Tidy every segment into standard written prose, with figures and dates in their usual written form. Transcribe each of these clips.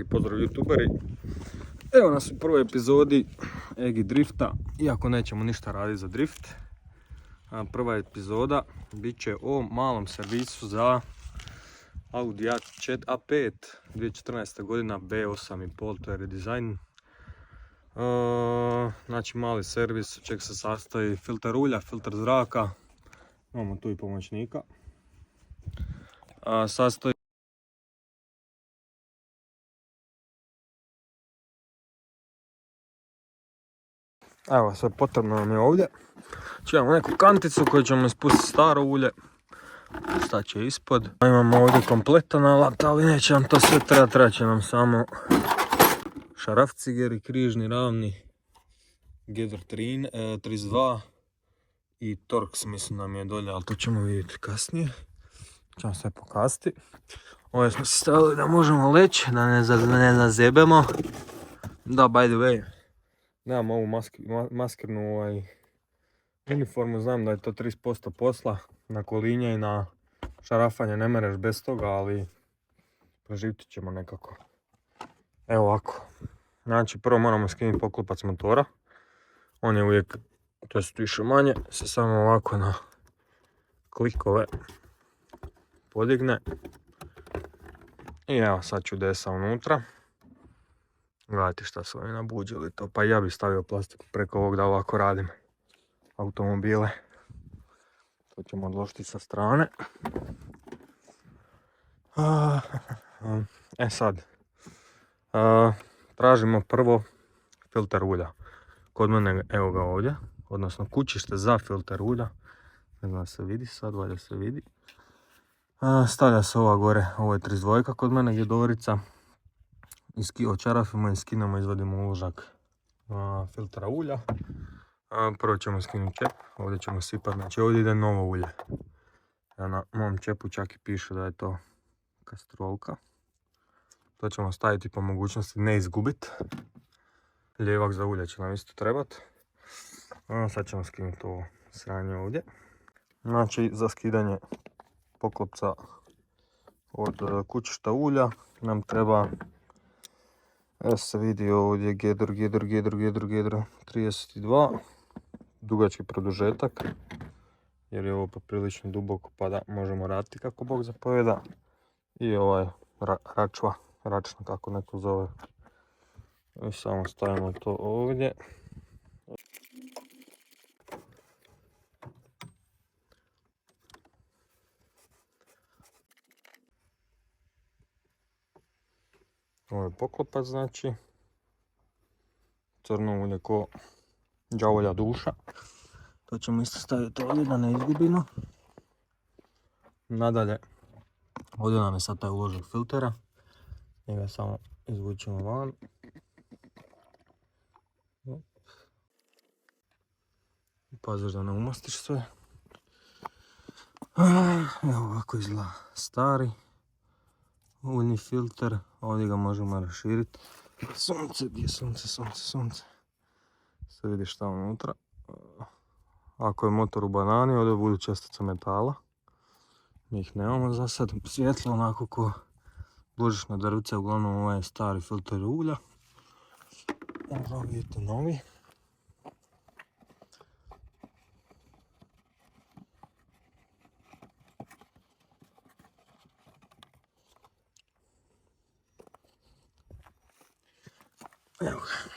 dragi pozdrav youtuberi. Evo nas u prvoj epizodi Egi Drifta, iako nećemo ništa raditi za drift. Prva epizoda bit će o malom servisu za Audi A5 2014. godina B8.5, to je redizajn. Znači mali servis, od čeg se sastoji filter ulja, filter zraka, imamo tu i pomoćnika. Sastoji evo sve potrebno nam je ovdje. Imamo neku kanticu koju ćemo spustiti staro ulje, stat će ispod. Imamo ovdje kompletan alat, ali neće nam to sve treba će nam samo šarafcigeri, križni, ravni, Gather 32 i Torx mislim nam je dolje, ali to ćemo vidjeti kasnije. Ćemo sve pokazati. Ovo smo se stavili da možemo leći, da ne nazebemo. Da, by the way, nemam ovu maskirnu uniformu, znam da je to 30% posla, na kolinje i na šarafanje ne mereš bez toga, ali preživiti ćemo nekako. Evo ovako, znači prvo moramo skinuti poklopac motora, on je uvijek, to je više manje, se samo ovako na klikove podigne. I evo sad ću desa unutra. Gledajte šta su oni nabuđili to, pa ja bih stavio plastiku preko ovog da ovako radim automobile. To ćemo odložiti sa strane. Sad, tražimo prvo filter ulja. Kod mene evo ga ovdje, odnosno kućište za filter ulja. Ne znam se vidi sad, valjda se vidi. Stavlja se ova gore, ovo je 32 kod mene gdje Dorica. Očarafimo i skinemo, izvadimo uložak filtera ulja. Prvo ćemo skinuti čep, ovdje ćemo sipati, znači ovdje ide novo ulje. Na mom čepu čak i piše da je to kastrolka. To ćemo staviti po mogućnosti ne izgubiti. Ljevak za ulje će nam isto trebati. Sad ćemo skinuti ovo sranje ovdje. Znači za skidanje poklopca od kućišta ulja nam treba, se vidi ovdje Gather 32, dugački produžetak, jer je ovo poprilično duboko pa da možemo raditi kako Bog zapovjeda. I ovaj račna kako neko zove. I samo stavimo to ovdje. Ovo je poklopac, znači crno ulje ko đavolja duša. To ćemo isto staviti ovdje da ne izgubimo. Nadalje, ovdje nam je sad taj uložak filtera. Njega samo izvučemo van. Paziš da ne umastiš sve. Evo ovako izgleda stari uljni filter. Ovdje ga možemo raširiti. Sunce, gdje je sunce. Se vidi šta unutra. Ako je motor u banani, ovdje budu čestice metala. Mi ih nemamo za sad. Svjetlo onako ko božićna drvica, uglavnom ovaj je stari filter ulja. Ovo vidite novi. Evo ga,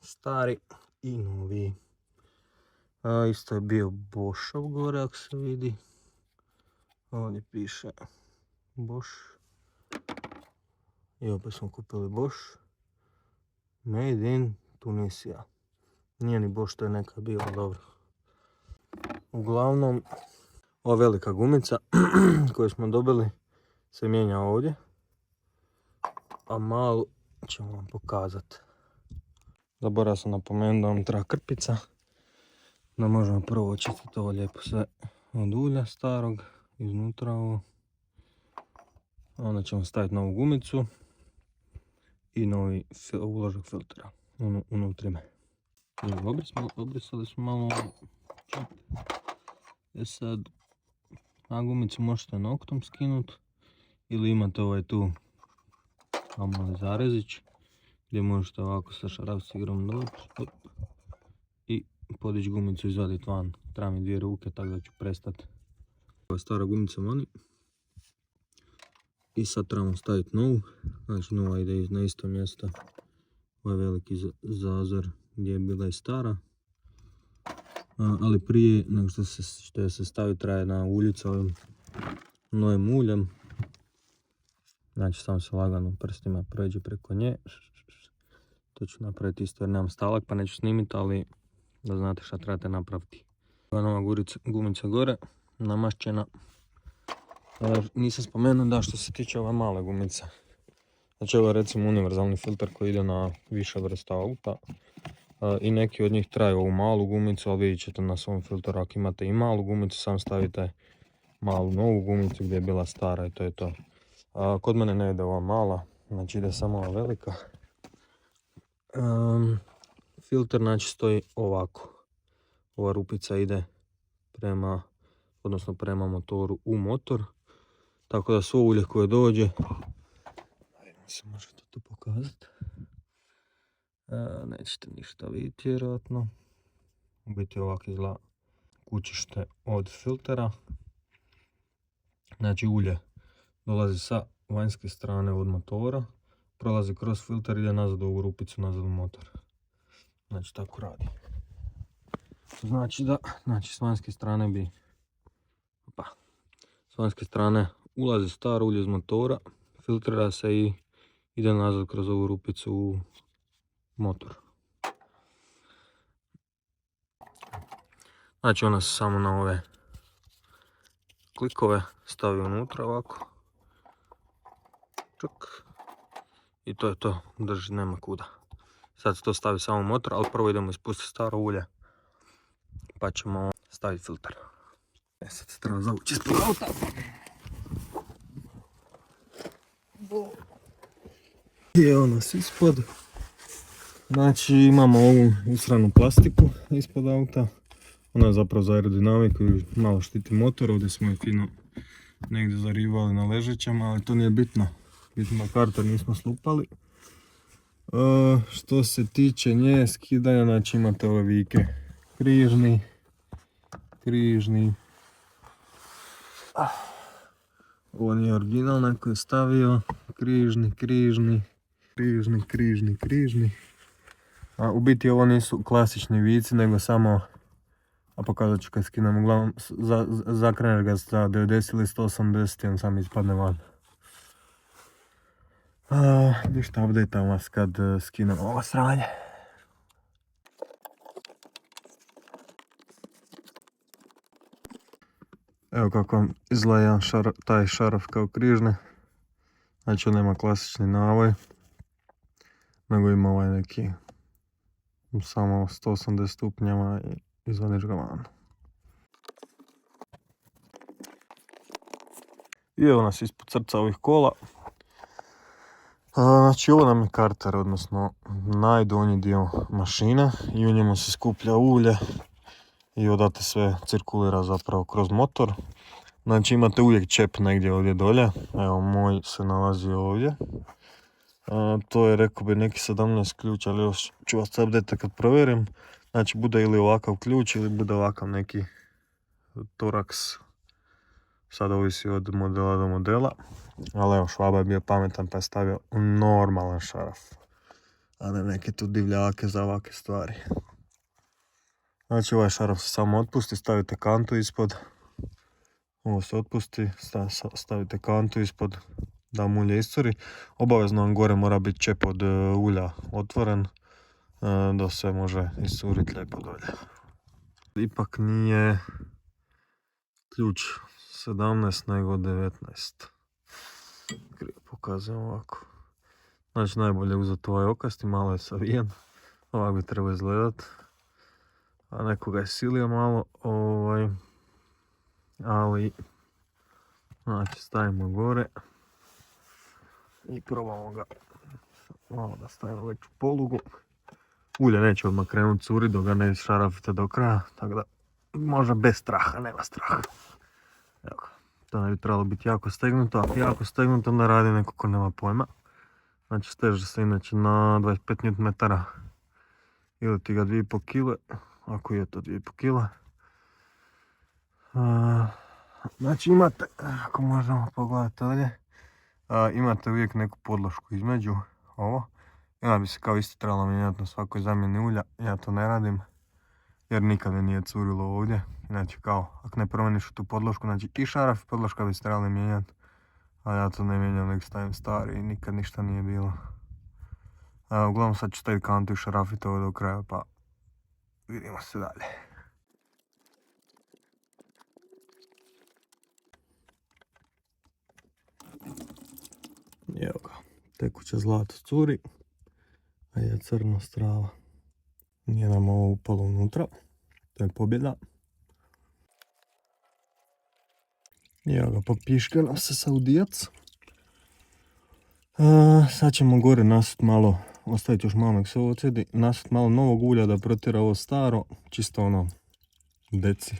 stari i novi. Isto je bio Boschov gore ako se vidi. Ovdje piše Bosch. I opet smo kupili Bosch. Made in Tunisia. Nije ni Bosch, to je neka bio, dobro. Uglavnom, ova velika gumica koju smo dobili se mijenja ovdje. A malu ćemo vam pokazati. Zaboravio sam napomenuti da vam treba krpica. Da možemo prvo očistiti ovo lijepo sve od ulja starog, iznutra ovo. Onda ćemo staviti novu gumicu i novi uložak filtera unutrime. Obrisali smo malo čep. Sad na gumicu možete noktom skinuti ili imate ovaj tu kao mali zarezić, gdje možete ovako sa šarafcigrom doći i podići gumicu, izvaditi van. Treba mi 2 ruke, tako da ću prestati. Ova stara gumica vani. I sad trebamo staviti novu, znači nova ide na isto mjesto. Ovaj veliki zazor gdje je bila i stara. Ali prije nego što se stavi traje na uljicu ovim novim uljem. Znači samo se lagano prstima prođe preko nje. To ću napraviti isto jer nemam stalak pa neću snimiti, ali da znate šta trebate napraviti. Ova nova gumica gore, namašćena. Nisam spomenuo da što se tiče ove male gumice. Znači ovo je recimo univerzalni filter koji ide na više vrsta auta. I neki od njih traju ovu malu gumicu, ali vidjet ćete na svom filteru ako imate i malu gumicu, sam stavite malu novu gumicu gdje je bila stara i to je to. Kod mene ne ide ova mala, znači ide samo ova velika. Filter znači stoji ovako. Ova rupica ide prema motoru u motor. Tako da svo ulje koje dođe, se možete to pokazati. Nećete ništa vidjeti vjerojatno. U biti ovako izgleda kućište od filtera. Znači ulje dolazi sa vanjske strane od motora, prolazi kroz filter i ide nazad u ovu rupicu, nazad u motor. Znači tako radi. Znači s vanjske strane s vanjske strane ulazi staro ulje iz motora, filtrira se i ide nazad kroz ovu rupicu u motor. Znači ona se samo na ove klikove stavi unutra ovako. Čuk. I to je to, drži, nema kuda. Sad se to stavi samo u motor, ali prvo idemo ispustiti staro ulje. Pa ćemo staviti filter. Sad se treba zavući ispod auta. I evo nas ispod. Znači imamo ovu usranu plastiku ispod auta. Ona je zapravo za aerodinamiku i malo štiti motor. Ovdje smo je fino negdje zarivali na ležećama, ali to nije bitno. Bitno da karter nismo slupali. Što se tiče nje skidanja, znači imate ove vike. Križni. Ovo nije original, neko je stavio. Križni. A u biti ovo nisu klasični vici, nego samo, a pokazat ću kad skinem, uglavnom zakreneš ga sa 90 ili 180 i on sam ispadne van. Ništa, updateam vas kad skinem ovo sranje. Evo kako vam izgleda taj šaraf kao križne. Znači on nema klasični navoj, nego ima ovaj neki samo 180 stupnjeva i izvadiš ga van. I evo nas ispod srca ovih kola. Znači ovo nam je karter, odnosno najdonji dio mašine i u njemu se skuplja ulje i odatle sve cirkulira zapravo kroz motor. Znači imate uvijek čep negdje ovdje dolje, evo moj se nalazi ovdje. To je rekao bi neki 17 ključ, ali još ću vas update kad provjerim. Znači bude ili ovakav ključ ili bude ovakav neki Torx. Sad ovisi od modela do modela. Ali evo, Švaba je bio pametan pa je stavio normalan šaraf. A ne neke tu divljake za ovake stvari. Znači ovaj šaraf se samo otpusti, stavite kantu ispod. Ovo se otpusti, stavite kantu ispod da vam ulje iscuri. Obavezno vam gore mora biti čep od ulja otvoren. Da se može iscuriti lijepo dolje. Ipak nije ključ 17 nego 19. Krivo pokazujem ovako. Znači najbolje uzeti ovaj okasti, malo je savijen. Ovako bi trebao izgledat. A nekoga je silio malo. Ali znači stavimo gore. I probamo ga malo da stavimo već u polugu. Ulje neće odmah krenuti curit dok ga ne šarafite do kraja. Tako da može bez straha, nema straha. Evo, to ne bi trebalo biti jako stegnuto. Ako je jako stegnuto onda radi neko ko nema pojma. Znači steže se inače na 25 Nm. Ili ti ga 2,5 kg, ako je to 2,5 kg. Znači imate, ako možemo pogledati ovdje, imate uvijek neku podlošku između ovo. I onda bi se kao isto trebalo mijenjati na svakoj zamjeni ulja. Ja to ne radim jer nikad mi nije curilo ovdje. Znači kao, ako ne promijeniš tu podlošku, znači i šaraf i podloška bi se trebali mijenjati. A ja to ne mijenjam, nek stavim stari i nikad ništa nije bilo. Uglavnom sad ću staviti kantu i šarafiti ovo do kraja, pa vidimo se dalje. Evo ga, tekuće zlato curi, a je crno strava. Nije nam ovo upalo unutra, to je pobjeda. Evo ga, popiška nam se Saudijac. Sad ćemo gore nasuti malo, ostaviti još malo nek se ovo ocijedi, nasuti malo novog ulja da protjera ovo staro, čisto ono deci,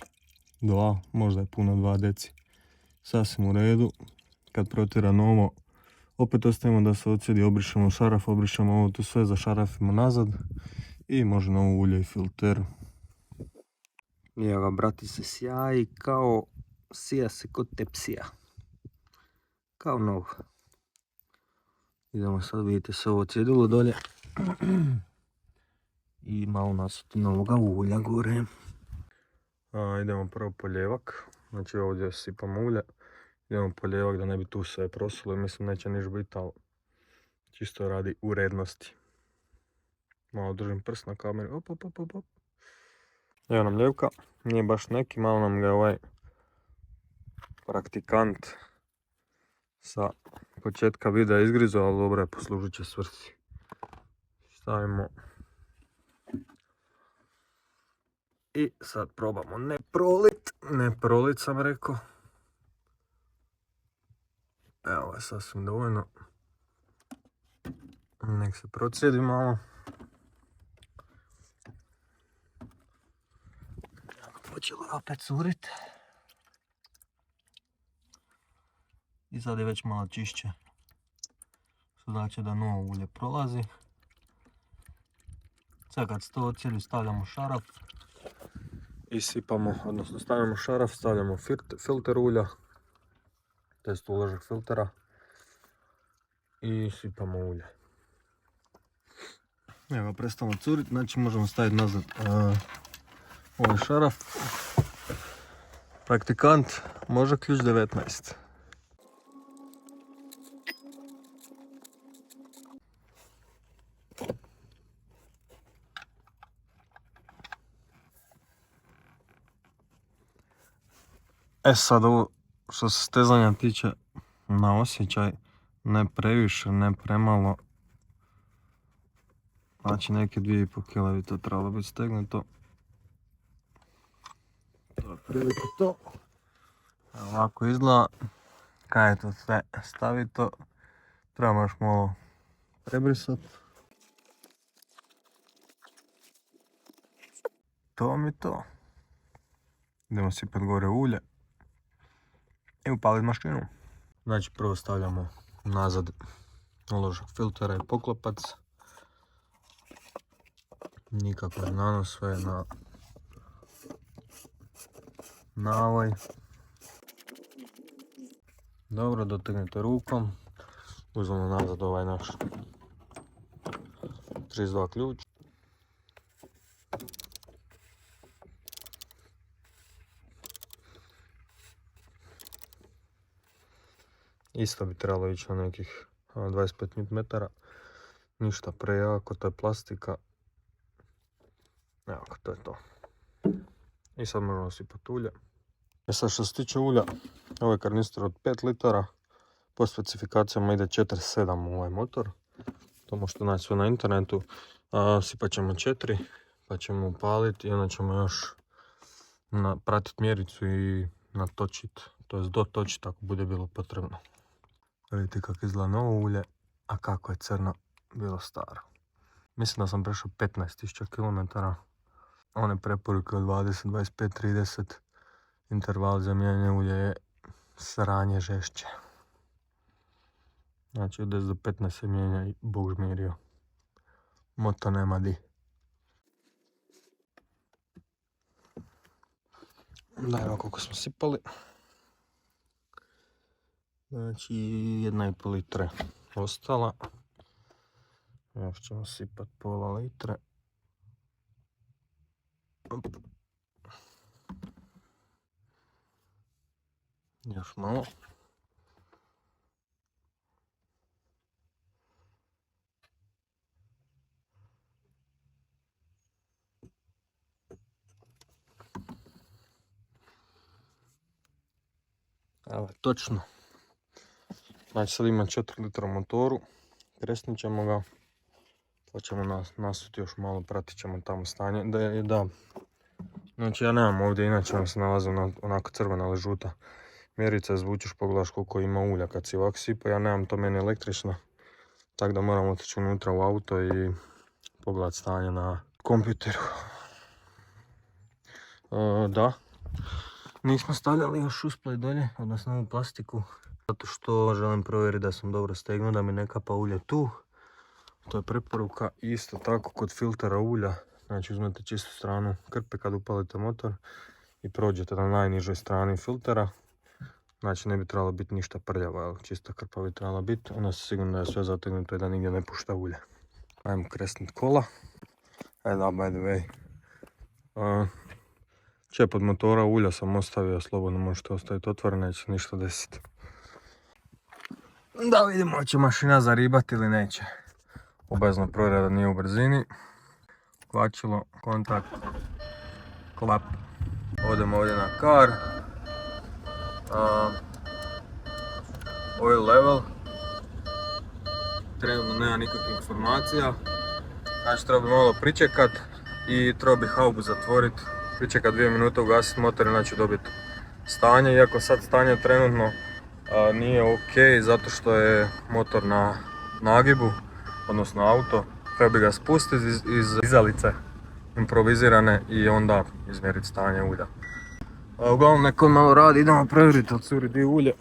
2, možda je puno 2 deci. Sasvim u redu, kad protjera novo, opet ostavimo da se ocijedi, obrišemo šaraf, obrišemo ovo tu sve, zašarafimo nazad i može novo ulje i filter. Evo ga, brati se sjaji kao, sija se kod tepsija, kao nov. Idemo sad, vidite se ovo cjedilo dolje i malo nasuti novoga ulja gore. Idemo prvo po ljevak, znači ovdje sipamo ulje. Idemo po ljevak da ne bi tu sve prosilo, mislim neće niš biti, ali čisto radi urednosti. Malo držim prst na kameri, op. Evo nam ljevka, nije baš neki, malo nam ga je ovaj praktikant sa početka videa izgrizo, ali dobro je, poslužit će svrsi. Stavimo. I sad probamo ne prolit sam rekao. Evo, ovo je sasvim dovoljno. Nek se procijedi malo. Počelo je opet curit. I sad je već malo čišće. Što znači da novo ulje prolazi. Sad kad se to ocijedi stavljamo šaraf. I sipamo, odnosno stavljamo šaraf, stavljamo filter ulja. Test uložak filtera. I sipamo ulje. Evo ga, prestalo curit, znači možemo staviti nazad ovaj šaraf. Praktikant može ključ 19. E sad ovo što se stezanja tiče, na osjećaj, ne previše, ne premalo. Znači neke 2,5 kg bi to trebalo biti stegnuto. To je prilike to. Ovako izgleda. Kaj je to sve stavito. Trebamo još malo prebrisati. To mi to. Idemo sipati gore ulje. I upaliti mašinu. Znači prvo stavljamo nazad uložak filtera i poklopac. Nikakav nanos, sve na ovaj. Dobro, dotegnete rukom. Uzmemo nazad ovaj naš 32 ključ. Isto bi trebalo ići na nekih 25 Nm. Ništa prejako, to je plastika. Evo, to je to. I sad možemo sipati ulje. E sad što se tiče ulja, ovo je karnister od 5 litara. Po specifikacijama ide 4,7 u ovaj motor. To možete naći sve na internetu. Sipat ćemo 4, pa ćemo upaliti i onda ćemo još pratiti mjericu i natočiti, to jest dotočiti ako bude bilo potrebno. Vidite kako izgleda novo ulje, a kako je crno bilo staro. Mislim da sam prešao 15.000 km. One preporuke od 20, 25, 30. Interval za mijenjanje ulje je sranje žešće. Znači od 10 do 15 se mijenja i Bog žmirio. Moto nema di. Da, evo koliko smo sipali. Znači 1,5 litre ostala. Još ćemo sipat pola litre. Još malo. Evo točno. Znači sad ima 4 litra motoru. Kresnit ćemo ga. Pa ćemo nasuti još malo, pratit ćemo tamo stanje. Da. Znači ja nemam ovdje, inače vam se nalazi onako crvena ili žuta mjerica, izvučeš, pogledaš koliko ima ulja kad si ovako sipa. Ja nemam, to meni električno. Tako da moram otići unutra u auto i pogledat stanje na kompjuteru. Da. Nismo stavljali još usplaj dolje, odnosno ovu plastiku. Zato što želim provjeriti da sam dobro stegnuo, da mi ne kapa ulje tu. To je preporuka. Isto tako kod filtera ulja. Znači uzmete čistu stranu krpe kad upalite motor i prođete na najnižoj strani filtera. Znači ne bi trebalo biti ništa prljavo, čista krpa bi trebala biti. Onda se sigurno da je sve zategnuto i da nigdje ne pušta ulje. Ajmo kresnit kola. Da, by the way. Čep od motora ulja sam ostavio, slobodno možete ostaviti otvoren, neće ništa desiti. Da vidimo će mašina zaribati ili neće. Obavezno provjera da nije u brzini. Kvačilo, kontakt, klap. Odemo ovdje na car. Oil level. Trenutno nema nikakvih informacija. Znači treba bi malo pričekat i treba bi haubu zatvorit. Pričekat 2 minute, ugasit motor i znači dobiti stanje. Iako sad stanje trenutno nije ok zato što je motor na nagibu, odnosno auto. Treba bi ga spustiti iz dizalice improvizirane i onda izmjeriti stanje ulja. Uglavnom neko malo radi, idemo provjeriti od curi di ulje.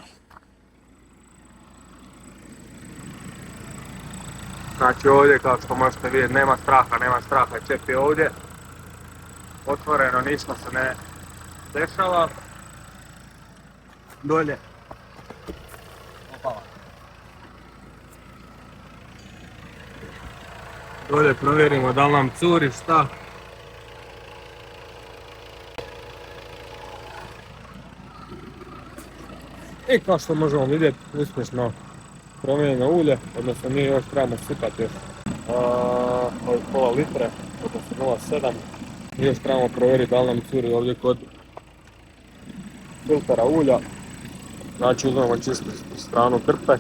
Znači ovdje kao što možete vidjeti nema straha, čep je ovdje. Otvoreno, ništa se ne dešava. Dolje. Opala. Dolje provjerimo da li nam curi šta. I kao što možemo vidjeti, uspješno promijenjeno ulje, odnosno mi još trebamo sipati još pola litre, odnosno 0,7. I još trebamo provjeriti da li nam curi ovdje kod filtera ulja. Znači uzmemo čistu stranu krpe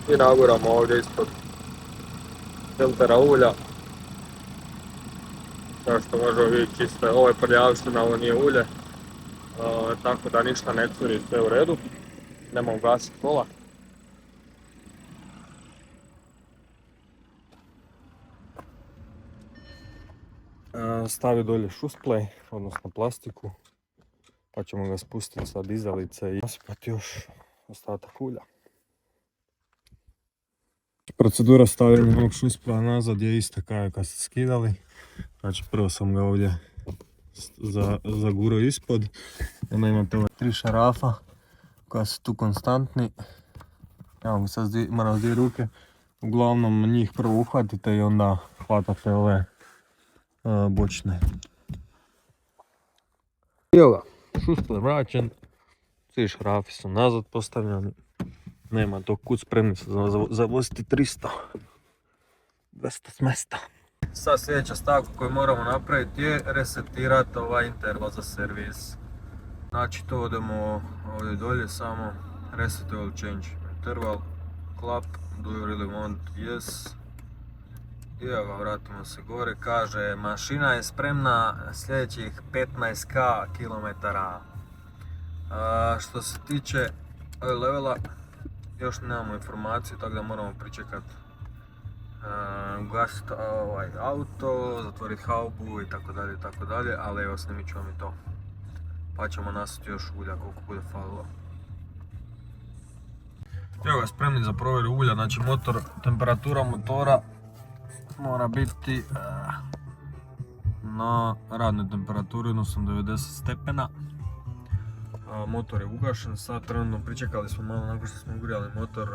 i naguramo ovdje ispod filtera ulja. Kao što možemo vidjeti čisto je, ovo je prljavština, ovo nije ulje. Tako da ništa ne curi, sve u redu. Idemo ugasiti kola. Stavi dolje šusplej, odnosno plastiku, pa ćemo ga spustiti sa dizalice i nasipati još ostatak ulja. Procedura stavljanja ovog šuspleja nazad je ista kao kad ste skidali. Znači prvo sam ga ovdje zagurao ispod. Onda imate ove 3 šarafa koja su tu konstantni. Evo sad moram s 2 ruke. Uglavnom njih prvo uhvatite i onda hvatate ove bočne. Evo ga, šusple vraćen. Svi šarafi su nazad postavljeni. Nema to kud, spremni su za voziti 300. 200 smesta. Sad sljedeća stavka koju moramo napraviti je resetirati ovaj interval za servis. Znači to odemo ovdje dolje samo reset oil change interval, clap, do you really want, yes. I evo ga, vratimo se gore, kaže mašina je spremna sljedećih 15k kilometara. Što se tiče oil levela, još nemamo informaciju, tako da moramo pričekati. Ugasiti ovaj auto, zatvoriti haubu i tako dalje, ali evo snimit ću vam i to. Pa ćemo nasuti još ulja koliko bude falilo. Evo ga, spremni za provjeru ulja, znači temperatura motora mora biti na radnoj temperaturi, odnosno 90 stepena. Motor je ugašen, sad trenutno pričekali smo malo nakon što smo ugrijali motor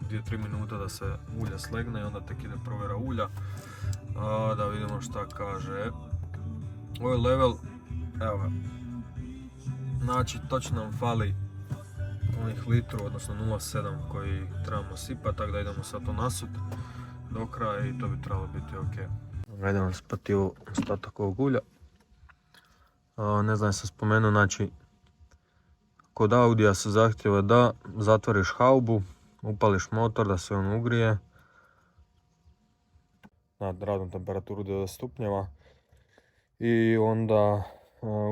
2-3 minuta da se ulje slegne i onda tek ide provjera ulja. Da vidimo šta kaže. Oil level, evo ga. Znači točno nam fali onih litru, odnosno 0,7 koji trebamo sipati, tako da idemo sad to nasut do kraja i to bi trebalo biti ok. Idemo spati ostatak ovog ulja. Ne znam, sam spomenuo, znači kod Audija se zahtjeva da zatvoriš haubu, upališ motor da se on ugrije na radnu temperaturu 90 stupnjeva i onda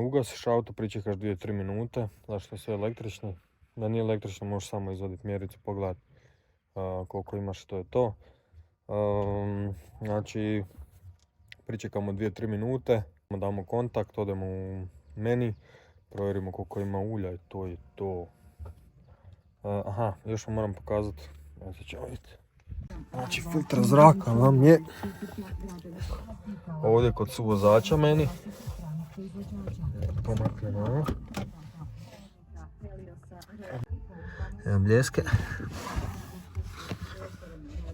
ugasiš auto, pričekaš 2-3 minute, zašto je sve električno. Da nije električno možeš samo izvaditi mjericu, pogledati koliko imaš, to je to. Znači pričekamo 2-3 minute, damo kontakt, odemo u meni, provjerimo koliko ima ulja i to je to. Aha, još vam moram pokazati, znači filtar zraka vam je ovdje kod suvozača meni. Pomaknemo ovo. Evo bljeske.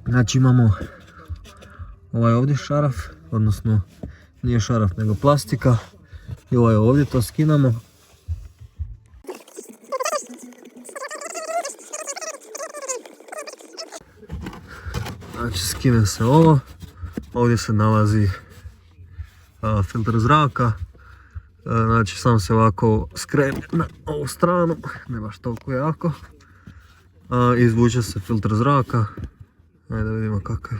Znači imamo ovaj ovdje šaraf, odnosno nije šaraf nego plastika. I ovaj ovdje to skinamo. Znači skine se ovo, ovdje se nalazi filter zraka, znači samo se ovako skrene na ovu stranu, ne baš toliko jako, izvuče se filter zraka, ajde da vidimo kakav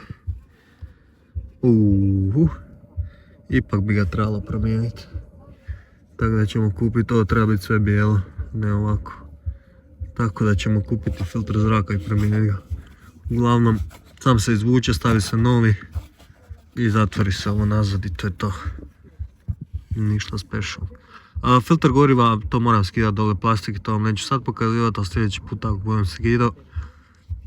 je. Ipak bi ga trebalo promijeniti, tako da ćemo kupiti, ovo treba biti sve bijelo, ne ovako, tako da ćemo kupiti filter zraka i promijeniti ga. Uglavnom, sam se izvuče, stavi se novi i zatvori se ovo nazad i to je to. Ništa special. Filter goriva, to moram skidati dole plastike, to vam neću sad pokazivati, a sljedeći put ako budem skidao.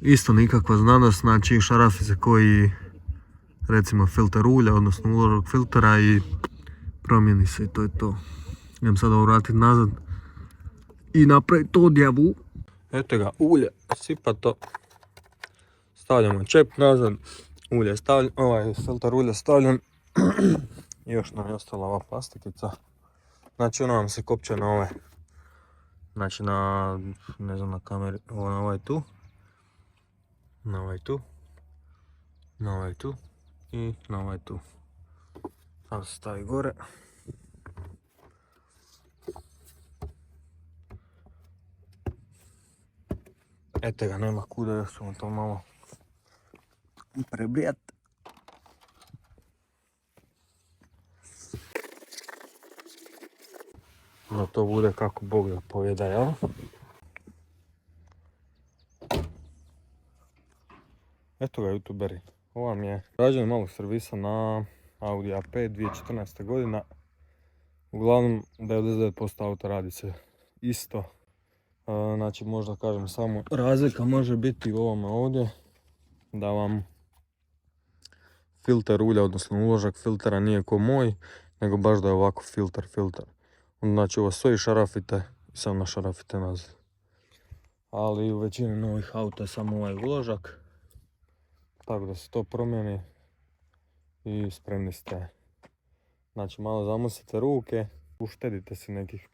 Isto nikakva znanost, znači šarafice koji, recimo filter ulja, odnosno uložak filtera i promijeni se i to je to. Idem sad ovo vratiti nazad i napraviti odjavu. Eto ga, ulje, sipato. Stavljamo čep nazad, ulje je stavljen, ovaj filter ulja stavljen. I još nam je ostala ova plastikica. Znači ono vam se kopče na ove, znači na, ne znam na kameri, ovo na ovaj tu, na ovaj tu, na ovaj tu i na ovaj tu. Samo se stavi gore. Eto ga, nema kuda, još ćemo to malo prebrijat. No to bude kako Bog da povjeda, jel? Eto ga, youtuberi. Ovo vam je rađen malog servisa na Audi A5 2014. godina. Uglavnom 99% auta radi se isto. Znači možda kažem samo razlika može biti u ovome ovdje. Da vam filter ulja, odnosno uložak filtera nije ko moj, nego baš da je ovako filter. Znači ovo sve šarafite i samo našarafite nazad. Ali u većini novih auta je samo ovaj uložak. Tako da se to promijeni i spremni ste. Znači malo zamusite ruke, uštedite si nekih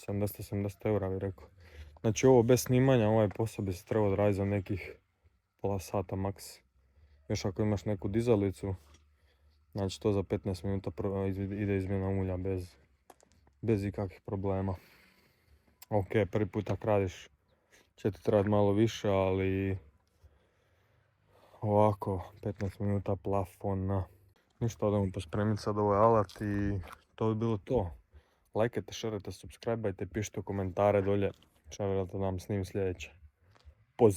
70-80 eura bi rekao. Znači ovo bez snimanja, ovaj posao bi se trebao odraditi za nekih pola sata maks. Još ako imaš neku dizalicu, znači to za 15 minuta ide izmjena ulja bez ikakvih problema. Ok, prvi put ako radiš će ti trebati malo više, ali ovako 15 minuta plafona. Ništa, odemo pospremiti sad ovaj alat i to bi bilo to. Lajkajte, šerajte, subscribeajte, pišite komentare dolje. Šta da nam snim sljedeće. Poz!